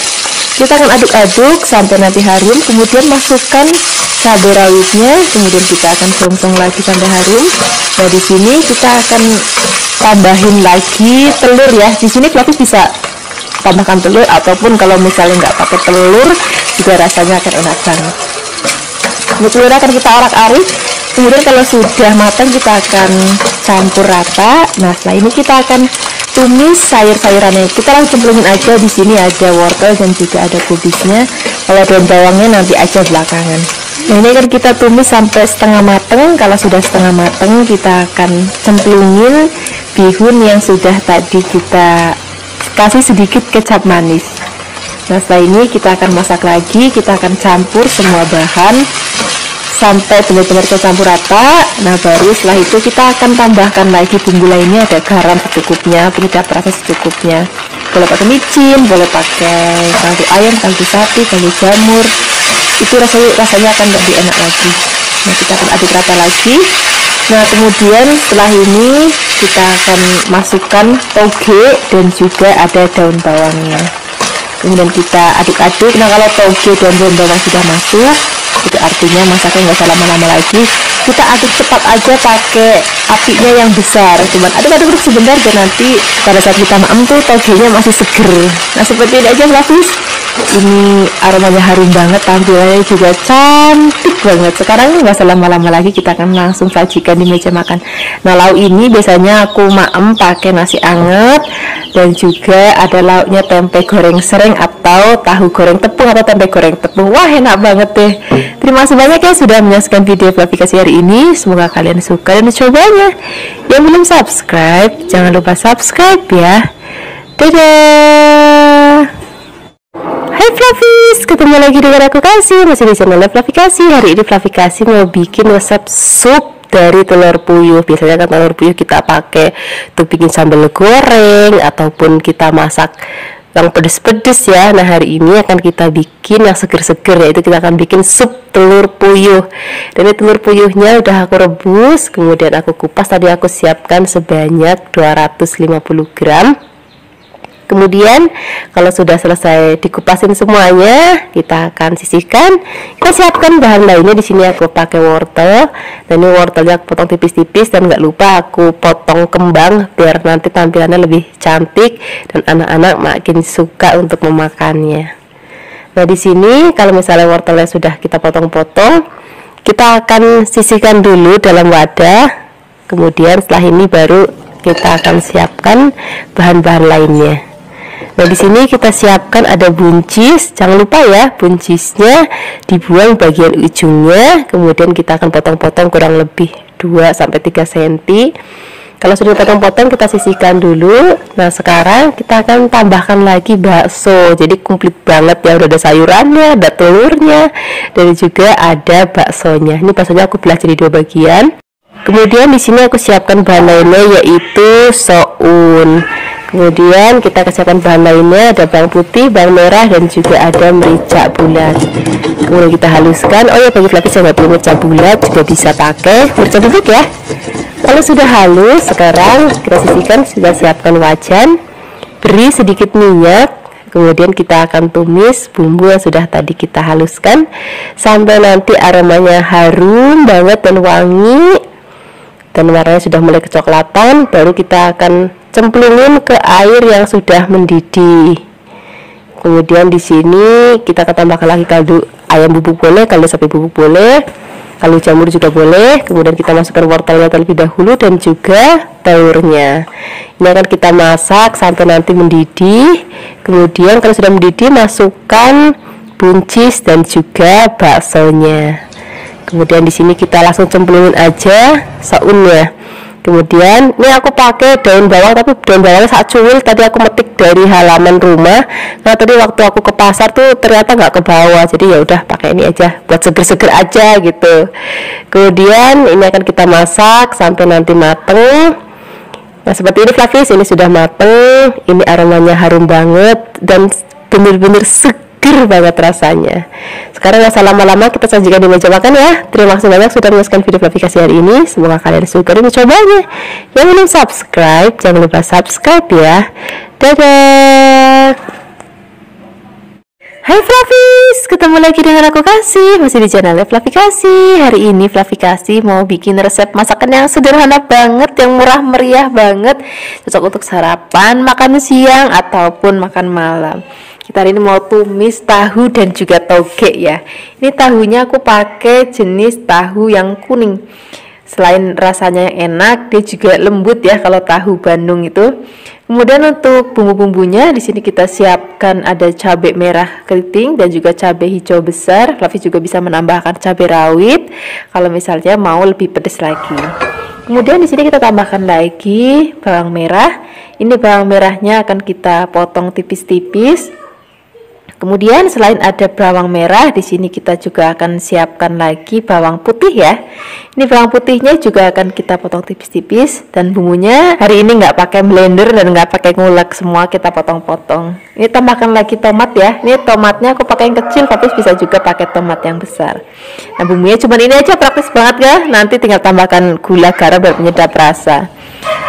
Kita akan aduk-aduk sampai nanti harum, kemudian masukkan cabai rawitnya, kemudian kita akan goncang lagi sampai harum. Nah di sini kita akan tambahin lagi telur ya. Di sini Flavis bisa tambahkan telur, ataupun kalau misalnya nggak pakai telur juga rasanya akan enak banget. Ini telur akan kita orak-arik. Kemudian kalau sudah matang kita akan campur rata. Nah setelah ini kita akan tumis sayur-sayurannya. Kita langsung cemplungin aja. Di sini ada wortel dan juga ada kubisnya. Kalau daun bawangnya nanti aja belakangan. Nah ini akan kita tumis sampai setengah matang. Kalau sudah setengah matang, kita akan cemplungin bihun yang sudah tadi kita kasih sedikit kecap manis. Nah setelah ini kita akan masak lagi. Kita akan campur semua bahan sampai benar-benar tercampur rata. Nah baru setelah itu kita akan tambahkan lagi bumbu lainnya. Ada garam secukupnya, penyedap rasa secukupnya. Boleh pakai micin, boleh pakai kaldu ayam, kaldu sapi, kaldu jamur. Itu rasanya akan lebih enak lagi. Nah kita akan aduk rata lagi. Nah kemudian setelah ini kita akan masukkan toge dan juga ada daun bawangnya. Kemudian kita aduk-aduk. Nah kalau toge dan daun bawang sudah masuk, itu artinya masaknya nggak usah lama-lama lagi. Kita aduk cepat aja pakai apinya yang besar. Cuman aduk-aduk sebentar dan nanti pada saat kita maem tuh togenya masih seger. Nah seperti ini aja Flavis. Ini aromanya harum banget, tampilannya juga cantik banget. Sekarang nggak usah lama-lama lagi, kita akan langsung sajikan di meja makan. Nah lauk ini biasanya aku maem pakai nasi anget, dan juga ada lauknya tempe goreng sereng atau tahu goreng tepung atau tempe goreng tepung. Wah enak banget deh. Terima kasih banyak ya sudah menyaksikan video Flavikasi hari ini. Semoga kalian suka dan mencobanya. Yang belum subscribe, jangan lupa subscribe ya. Dadah. Hai Flavis, ketemu lagi dengan aku Kasih, masih di channel Flavikasi. Hari ini Flavikasi mau bikin resep sup dari telur puyuh. Biasanya kan telur puyuh kita pakai untuk bikin sambal goreng ataupun kita masak yang pedes-pedes ya. Nah hari ini akan kita bikin yang seger-seger, yaitu kita akan bikin sup telur puyuh. Dan ini telur puyuhnya udah aku rebus, kemudian aku kupas. Tadi aku siapkan sebanyak 250 gram. Kemudian kalau sudah selesai dikupasin semuanya, kita akan sisihkan. Kita siapkan bahan lainnya. Di sini aku pakai wortel, dan ini wortelnya aku potong tipis-tipis, dan nggak lupa aku potong kembang biar nanti tampilannya lebih cantik dan anak-anak makin suka untuk memakannya. Nah di sini kalau misalnya wortelnya sudah kita potong-potong, kita akan sisihkan dulu dalam wadah. Kemudian setelah ini baru kita akan siapkan bahan-bahan lainnya. Nah di sini kita siapkan ada buncis. Jangan lupa ya, buncisnya dibuang bagian ujungnya. Kemudian kita akan potong-potong kurang lebih 2-3 cm. Kalau sudah potong-potong, kita sisihkan dulu. Nah sekarang kita akan tambahkan lagi bakso. Jadi komplit banget ya, udah ada sayurannya, ada telurnya, dan juga ada baksonya. Ini baksonya aku belah jadi 2 bagian. Kemudian di sini aku siapkan bahan lainnya, yaitu soun. Kemudian kita siapkan bahan lainnya, ada bawang putih, bawang merah, dan juga ada merica bulat. Kemudian kita haluskan. Oh ya, bagi Flavis yang nggak punya merica bulat juga bisa pakai merica bubuk ya. Kalau sudah halus, sekarang kita sisihkan. Sudah siapkan wajan, beri sedikit minyak. Kemudian kita akan tumis bumbu yang sudah tadi kita haluskan sampai nanti aromanya harum banget dan wangi. dan warnanya sudah mulai kecoklatan, baru kita akan cemplungin ke air yang sudah mendidih. Kemudian di sini kita akan tambahkan lagi kaldu ayam bubuk boleh, kaldu sapi bubuk boleh, kaldu jamur juga boleh. Kemudian kita masukkan wortelnya terlebih dahulu dan juga telurnya. Ini akan kita masak sampai nanti mendidih. Kemudian kalau sudah mendidih, masukkan buncis dan juga baksonya. Kemudian di sini kita langsung cemplungin aja saunnya. Kemudian ini aku pakai daun bawang, tapi daun bawangnya sangat cuil, tadi aku metik dari halaman rumah. Nah tadi waktu aku ke pasar tuh ternyata nggak ke bawah, jadi ya udah pakai ini aja buat seger-seger aja gitu. Kemudian ini akan kita masak sampai nanti mateng. Nah seperti ini Flavis, ini sudah mateng, ini aromanya harum banget dan bener-bener seger banget rasanya. Sekarang nggak usah lama-lama, kita sajikan di meja makan ya. Terima kasih banyak sudah menyaksikan video aplikasi hari ini. Semoga kalian suka dan mencobanya. Yang belum subscribe, jangan lupa subscribe ya. Dadah. Hai Flavis, ketemu lagi dengan aku Kasih, masih di channel Flavi Kasih. Hari ini Flavi Kasih mau bikin resep masakan yang sederhana banget, yang murah meriah banget, cocok untuk sarapan, makan siang ataupun makan malam. Kita hari ini mau tumis tahu dan juga toge ya. Ini tahunya aku pakai jenis tahu yang kuning. Selain rasanya yang enak, dia juga lembut ya kalau tahu Bandung itu. Kemudian untuk bumbu-bumbunya di sini kita siapkan ada cabai merah keriting dan juga cabai hijau besar. Flavi juga bisa menambahkan cabai rawit kalau misalnya mau lebih pedas lagi. Kemudian di sini kita tambahkan lagi bawang merah. Ini bawang merahnya akan kita potong tipis-tipis. Kemudian selain ada bawang merah, di sini kita juga akan siapkan lagi bawang putih ya. Ini bawang putihnya juga akan kita potong tipis-tipis, dan bumbunya hari ini nggak pakai blender dan nggak pakai ngulek, semua kita potong-potong. Ini tambahkan lagi tomat ya. Ini tomatnya aku pakai yang kecil, tapi bisa juga pakai tomat yang besar. Nah bumbunya cuma ini aja, praktis banget ya. Nanti tinggal tambahkan gula, garam dan penyedap rasa.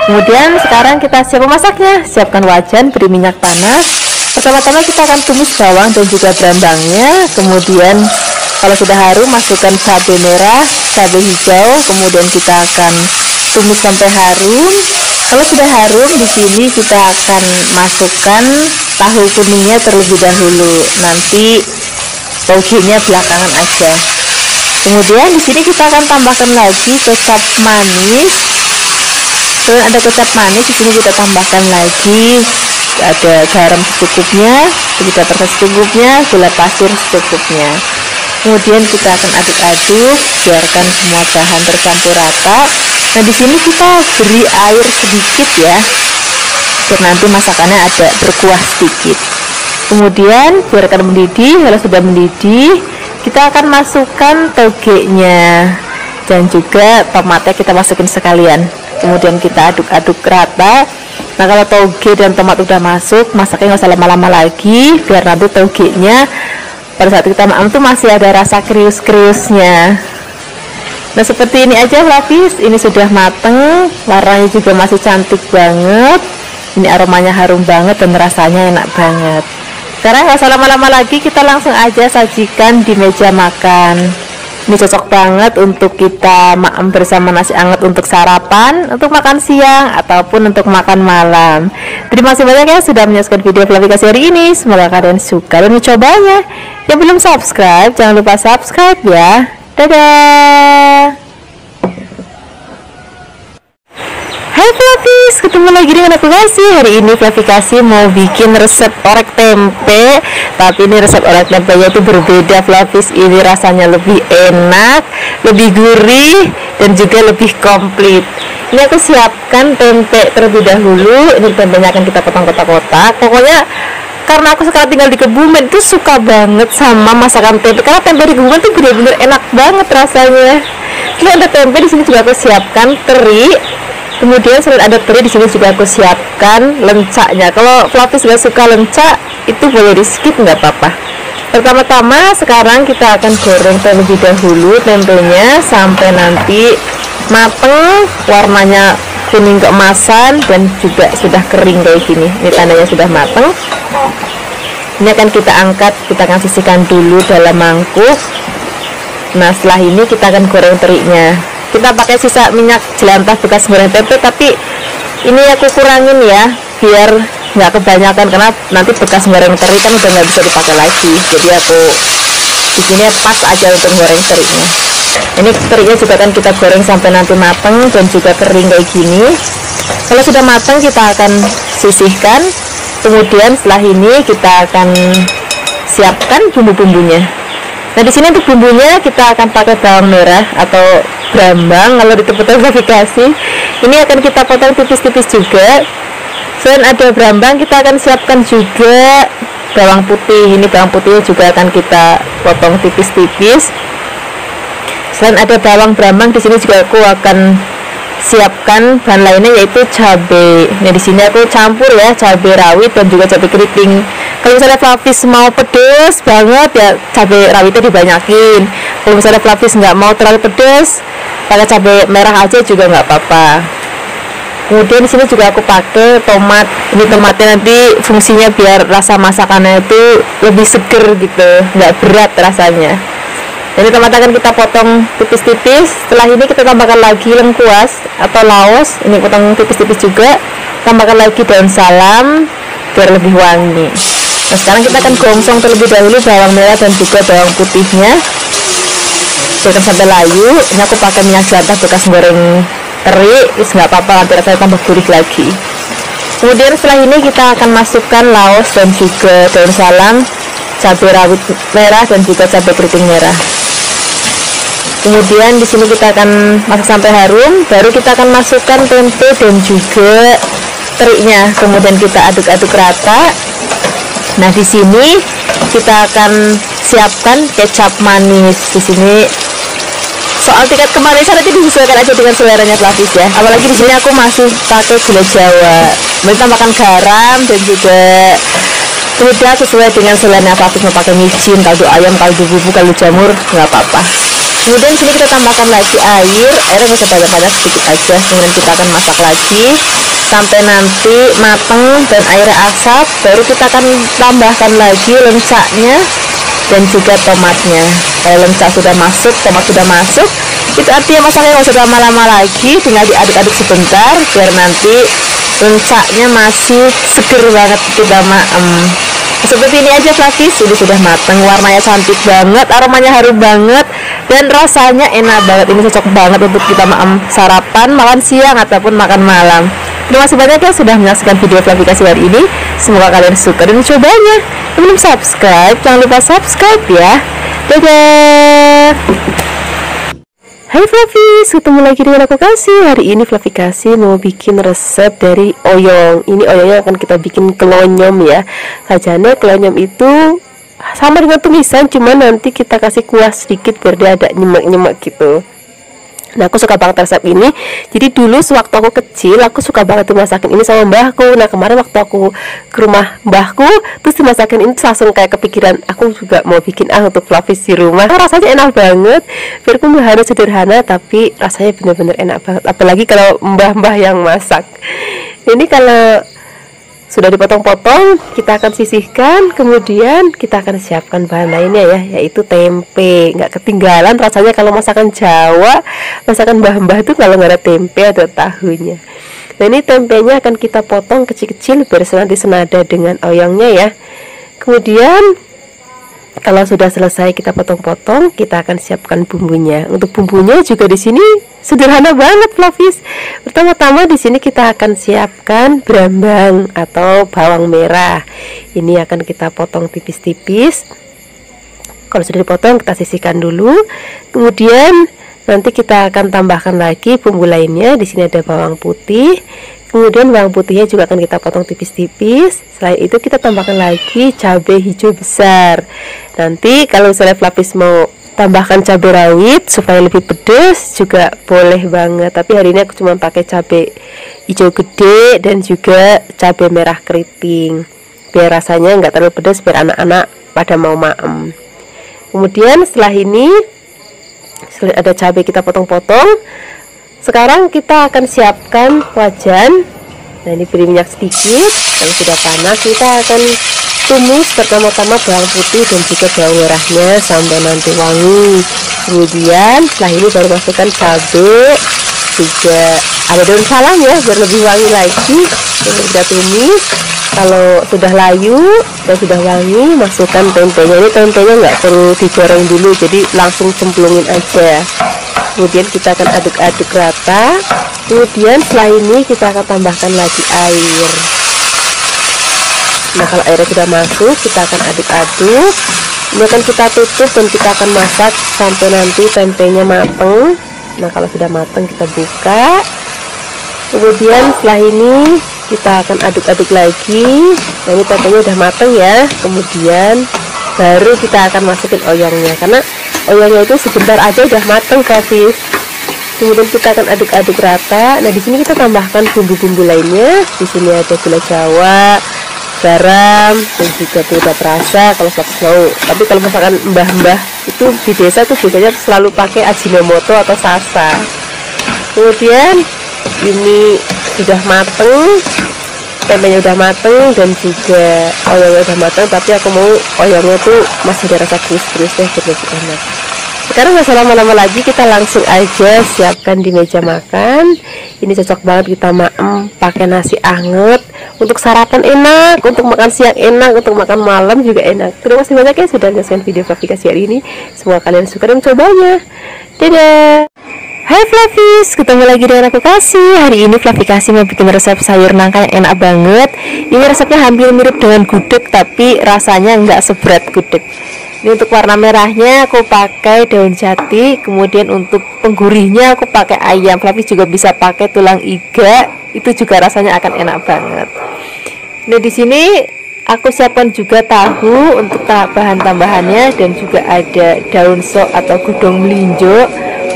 Kemudian sekarang kita siap memasaknya. Siapkan wajan, beri minyak panas. Pertama-tama kita akan tumis bawang dan juga berambangnya. Kemudian kalau sudah harum, masukkan cabai merah, cabai hijau. Kemudian kita akan tumis sampai harum. Kalau sudah harum, di sini kita akan masukkan tahu kuningnya terlebih dahulu. Nanti togenya belakangan aja. Kemudian di sini kita akan tambahkan lagi kecap manis. Selain ada kecap manis, di sini kita tambahkan lagi ada garam secukupnya, penyedap rasa secukupnya, gula pasir secukupnya. Kemudian kita akan aduk-aduk, biarkan semua bahan tercampur rata. Nah di sini kita beri air sedikit ya, biar nanti masakannya ada berkuah sedikit. Kemudian biarkan mendidih. Kalau sudah mendidih, kita akan masukkan togenya dan juga tomatnya kita masukin sekalian. Kemudian kita aduk-aduk rata. Nah kalau toge dan tomat udah masuk, masaknya nggak usah lama-lama lagi, biar nanti togenya pada saat kita makan tuh masih ada rasa krius-kriusnya. Nah seperti ini aja Flavis, ini sudah mateng, warnanya juga masih cantik banget, ini aromanya harum banget dan rasanya enak banget. Sekarang nggak usah lama-lama lagi, kita langsung aja sajikan di meja makan. Ini cocok banget untuk kita makan bersama nasi hangat untuk sarapan, untuk makan siang, ataupun untuk makan malam. Terima kasih banyak ya sudah menyaksikan video Flavi Kasih hari ini. Semoga kalian suka dan mencobanya. Yang belum subscribe, jangan lupa subscribe ya. Dadah. Hai Flavis, ketemu lagi dengan aku Kasih. Hari ini Flavi Kasih mau bikin resep orek tempe. Tapi ini resep orek tempenya itu berbeda Flavis. Ini rasanya lebih enak, lebih gurih, dan juga lebih komplit. Ini aku siapkan tempe terlebih dahulu. Ini tempenya akan kita potong kotak-kotak. Pokoknya karena aku sekarang tinggal di Kebumen, itu suka banget sama masakan tempe. Karena tempe di Kebumen tuh bener-bener enak banget rasanya. Selain ada tempe, di sini juga aku siapkan teri. Kemudian selain ada teri, di sini juga aku siapkan lencaknya. Kalau Flavis gak suka lencak, itu boleh di skip, nggak apa-apa. Pertama-tama sekarang kita akan goreng terlebih dahulu tempenya sampai nanti mateng, warnanya kuning keemasan dan juga sudah kering kayak gini. Ini tandanya sudah mateng. Ini akan kita angkat, kita akan sisihkan dulu dalam mangkuk. Nah setelah ini kita akan goreng terinya. kita pakai sisa minyak jelantah bekas goreng tempe, tapi ini aku kurangin ya biar nggak kebanyakan, karena nanti bekas goreng teri kan udah nggak bisa dipakai lagi. Jadi aku bikinnya pas aja untuk goreng terinya. Ini terinya juga kan kita goreng sampai nanti matang dan juga kering kayak gini. Kalau sudah matang kita akan sisihkan. Kemudian setelah ini kita akan siapkan bumbu-bumbunya. Nah di sini untuk bumbunya kita akan pakai bawang merah atau brambang kalau di tempat navigasi. Ini akan kita potong tipis-tipis juga. Selain ada brambang, kita akan siapkan juga bawang putih. Ini bawang putihnya juga akan kita potong tipis-tipis. Selain ada bawang brambang, di sini juga aku akan siapkan bahan lainnya yaitu cabai. Nah di sini aku campur ya cabai rawit dan juga cabai keriting. Kalau misalnya Flavis mau pedes banget ya cabai rawitnya dibanyakin. Kalau misalnya Flavis nggak mau terlalu pedes, pakai cabai merah aja juga nggak apa-apa. Kemudian di sini juga aku pakai tomat. Ini tomatnya nanti fungsinya biar rasa masakannya itu lebih seger gitu, nggak berat rasanya. Jadi tomat akan kita potong tipis-tipis. Setelah ini kita tambahkan lagi lengkuas atau laos. Ini potong tipis-tipis juga. Tambahkan lagi daun salam biar lebih wangi. Nah sekarang kita akan gongsong terlebih dahulu bawang merah dan juga bawang putihnya. Biarkan sampai layu. Ini aku pakai minyak jelantah bekas goreng teri. Nggak apa-apa, nanti rasanya tambah gurih lagi. Kemudian setelah ini kita akan masukkan laos dan juga daun salam, cabai rawit merah dan juga cabai keriting merah. Kemudian di sini kita akan masak sampai harum, baru kita akan masukkan tempe dan juga terinya. Kemudian kita aduk-aduk rata. Nah, di sini kita akan siapkan kecap manis. Di sini soal tingkat kemanisan nanti disesuaikan aja dengan seleranya Flavis ya. Apalagi di sini aku masih pakai gula Jawa. Kemudian tambahkan garam dan juga udah sesuai dengan selera Flavis, mau pakai micin, kaldu ayam, kaldu bubuk, kaldu jamur, nggak apa-apa. Kemudian sini kita tambahkan lagi airnya nggak usah banyak-banyak, sedikit aja. Kemudian kita akan masak lagi sampai nanti mateng dan airnya asap. Baru kita akan tambahkan lagi lencaknya dan juga tomatnya. Kalau lencak sudah masuk, tomat sudah masuk, itu artinya masaknya nggak usah lama-lama lagi, tinggal diaduk-aduk sebentar biar nanti lencaknya masih seger banget, tidak seperti ini aja Flavis. Ini sudah matang, warnanya cantik banget, aromanya harum banget, dan rasanya enak banget. Ini cocok banget untuk kita sarapan, makan siang ataupun makan malam. Terima kasih banyak ya sudah menyaksikan video Flavikasi hari ini. Semoga kalian suka dan mencobanya. Belum subscribe, jangan lupa subscribe ya. Dadah. Hai Flavis, ketemu lagi dengan aku Kasih. Hari ini Flavikasi mau bikin resep dari oyong. Ini oyongnya akan kita bikin kelonyom ya. Sajiannya kelonyom itu sama dengan tumisan, cuman nanti kita kasih kuah sedikit biar dia ada nyemek-nyemek gitu. Nah aku suka banget resep ini. Jadi dulu sewaktu aku kecil aku suka banget tuh masakin ini sama mbahku. Nah kemarin waktu aku ke rumah mbahku terus dimasakin ini, langsung kayak kepikiran aku juga mau bikin untuk Flavis di rumah. Rasanya enak banget, biarpun harus sederhana tapi rasanya bener-bener enak banget. Apalagi kalau mbah-mbah yang masak. Ini kalau sudah dipotong-potong, kita akan sisihkan, kemudian kita akan siapkan bahan lainnya ya, yaitu tempe. Nggak ketinggalan rasanya kalau masakan Jawa, masakan mbah-mbah itu kalau nggak ada tempe atau tahunya. Nah ini tempenya akan kita potong kecil-kecil biar nanti senada dengan oyongnya ya. Kemudian kalau sudah selesai kita potong-potong, kita akan siapkan bumbunya. Untuk bumbunya juga di sini sederhana banget Flavis. Pertama-tama di sini kita akan siapkan brambang atau bawang merah. Ini akan kita potong tipis-tipis. Kalau sudah dipotong kita sisihkan dulu. Kemudian nanti kita akan tambahkan lagi bumbu lainnya. Di sini ada bawang putih. Kemudian bawang putihnya juga akan kita potong tipis-tipis. Selain itu kita tambahkan lagi cabai hijau besar. Nanti kalau misalnya Flavis mau tambahkan cabai rawit supaya lebih pedas juga boleh banget. Tapi hari ini aku cuma pakai cabai hijau gede dan juga cabai merah keriting. Biar rasanya nggak terlalu pedas, biar anak-anak pada mau maem. Kemudian setelah ini, setelah ada cabai kita potong-potong, sekarang kita akan siapkan wajan. Nah ini beri minyak sedikit. Kalau sudah panas kita akan tumis pertama-tama bawang putih dan juga bawang merahnya sampai nanti wangi. Kemudian setelah ini baru masukkan cabai, juga ada daun salam ya biar lebih wangi lagi. Kemudian kita tumis. Kalau sudah layu dan sudah wangi, masukkan tempenya. Ini tempenya nggak perlu digoreng dulu, jadi langsung cemplungin aja. Kemudian kita akan aduk-aduk rata. Kemudian setelah ini kita akan tambahkan lagi air. Nah, kalau airnya sudah masuk, kita akan aduk-aduk. Ini akan kita tutup dan kita akan masak sampai nanti tempenya mateng. Nah, kalau sudah mateng kita buka. Kemudian setelah ini kita akan aduk-aduk lagi. Nah, ini tempenya udah mateng ya. Kemudian baru kita akan masukin oyangnya, karena oyangnya itu sebentar aja udah mateng guys. Kemudian kita akan aduk-aduk rata. Nah, di sini kita tambahkan bumbu-bumbu lainnya. Di sini ada gula Jawa, garam, dan juga penyedap rasa kalau mau. Tapi kalau misalkan mbah-mbah itu di desa tuh biasanya selalu pakai Ajinomoto atau Sasa. Kemudian ini sudah mateng, tempenya udah mateng dan juga oyangnya udah mateng, tapi aku mau oyangnya tuh masih ada rasa krius-kriusnya jadi lebih enak. Sekarang nggak usah lama-lama lagi, kita langsung aja siapkan di meja makan. Ini cocok banget kita maem pakai nasi anget, untuk sarapan enak, untuk makan siang enak, untuk makan malam juga enak. Terima kasih banyak ya sudah menyaksikan video Flavikasih hari ini. Semoga kalian suka dan mencobanya. Dadah. Hai Flavis, ketemu lagi dengan aku Kasih. Hari ini Flavikasih mau bikin resep sayur nangka yang enak banget. Ini resepnya hampir mirip dengan gudeg, tapi rasanya nggak seberat gudeg. Ini untuk warna merahnya aku pakai daun jati, kemudian untuk penggurihnya aku pakai ayam. Flavis juga bisa pakai tulang iga, itu juga rasanya akan enak banget. Nah, di sini aku siapkan juga tahu untuk bahan tambahannya, dan juga ada daun sok atau godong melinjo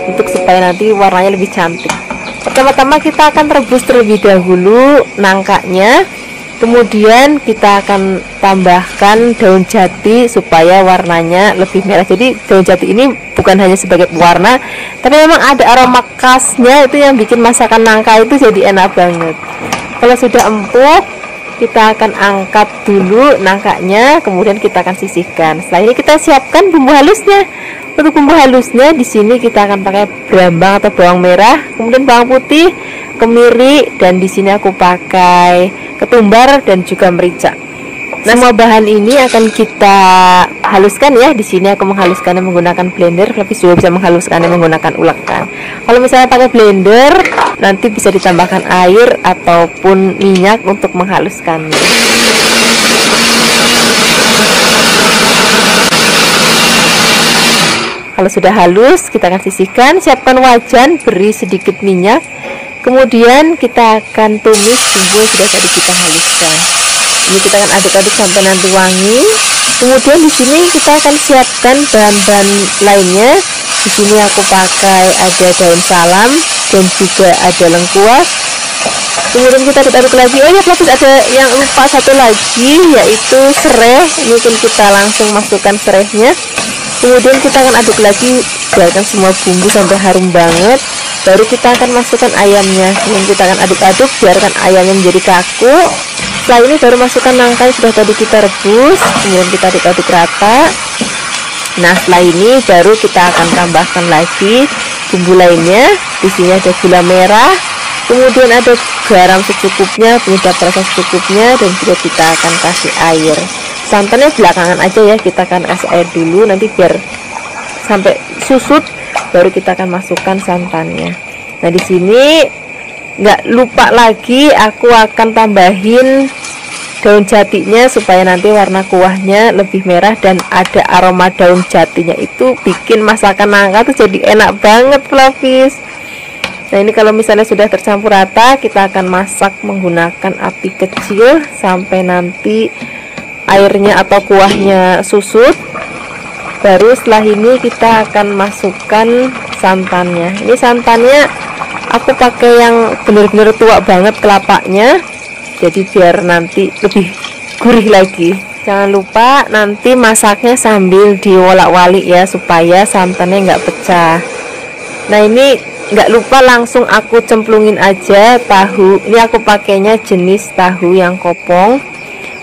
untuk supaya nanti warnanya lebih cantik. Pertama-tama kita akan rebus terlebih dahulu nangkanya. Kemudian kita akan tambahkan daun jati supaya warnanya lebih merah. Jadi daun jati ini bukan hanya sebagai pewarna, tapi memang ada aroma khasnya, itu yang bikin masakan nangka itu jadi enak banget. Kalau sudah empuk, kita akan angkat dulu nangkanya, kemudian kita akan sisihkan. Setelah ini kita siapkan bumbu halusnya. Untuk bumbu halusnya di sini kita akan pakai brambang atau bawang merah, kemudian bawang putih, kemiri, dan di sini aku pakai ketumbar dan juga merica. Nah, semua bahan ini akan kita haluskan ya. Di sini aku menghaluskannya menggunakan blender, tapi juga bisa menghaluskannya menggunakan ulekan. Kalau misalnya pakai blender, nanti bisa ditambahkan air ataupun minyak untuk menghaluskannya. Kalau sudah halus, kita akan sisihkan. Siapkan wajan, beri sedikit minyak. Kemudian kita akan tumis bumbu yang sudah tadi kita haluskan. Ini kita akan aduk-aduk sampai nanti wangi. Kemudian di sini kita akan siapkan bahan-bahan lainnya. Di sini aku pakai ada daun salam dan juga ada lengkuas. Kemudian kita aduk-aduk lagi. Oh ya, Flavis ada yang lupa satu lagi, yaitu serai. Mungkin kita langsung masukkan serainya. Kemudian kita akan aduk lagi, biarkan semua bumbu sampai harum banget. Baru kita akan masukkan ayamnya. Kemudian kita akan aduk-aduk, biarkan ayamnya menjadi kaku. Setelah ini baru masukkan nangka yang sudah tadi kita rebus. Kemudian kita aduk-aduk rata. Nah, setelah ini baru kita akan tambahkan lagi bumbu lainnya. Di sini ada gula merah, kemudian ada garam secukupnya, penyedap rasa secukupnya, dan juga kita akan kasih air. Santannya belakangan aja ya, kita akan kasih air dulu, nanti biar sampai susut baru kita akan masukkan santannya. Nah, di sini nggak lupa lagi, aku akan tambahin daun jatinya supaya nanti warna kuahnya lebih merah dan ada aroma daun jatinya, itu bikin masakan nangka tuh jadi enak banget Flavis. Nah, ini kalau misalnya sudah tercampur rata, kita akan masak menggunakan api kecil sampai nanti airnya atau kuahnya susut. Baru setelah ini kita akan masukkan santannya. Ini santannya aku pakai yang benar-benar tua banget kelapanya, jadi biar nanti lebih gurih lagi. Jangan lupa nanti masaknya sambil diwolak-walik ya, supaya santannya nggak pecah. Nah, ini nggak lupa langsung aku cemplungin aja tahu. Ini aku pakainya jenis tahu yang kopong.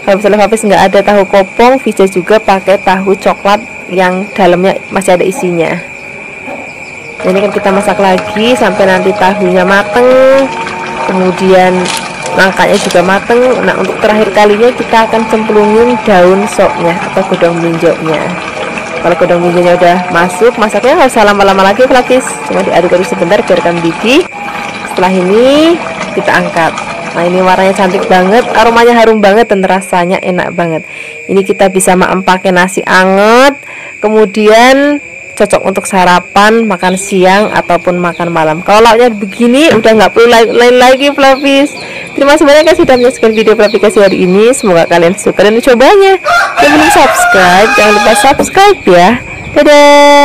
Kalau misalnya Fafis nggak ada tahu kopong, bisa juga pakai tahu coklat yang dalamnya masih ada isinya. Ini kan kita masak lagi sampai nanti tahunya mateng, kemudian nangkanya juga mateng. Nah, untuk terakhir kalinya kita akan cemplungin daun sopnya atau godong minjoknya. Kalau godong minjoknya udah masuk, masaknya nggak usah lama-lama lagi, Flavis. Cuma diaduk-aduk sebentar biarkan mendidih. Setelah ini kita angkat. Nah, ini warnanya cantik banget, aromanya harum banget dan rasanya enak banget. Ini kita bisa maem pakai nasi anget, kemudian cocok untuk sarapan, makan siang ataupun makan malam. Kalau lauknya begini udah nggak perlu lain lagi, Flavis. Terima kasih banyak yang sudah menyaksikan video aplikasi hari ini. Semoga kalian suka dan mencobanya. Yang belum subscribe, jangan lupa subscribe ya. Dadah.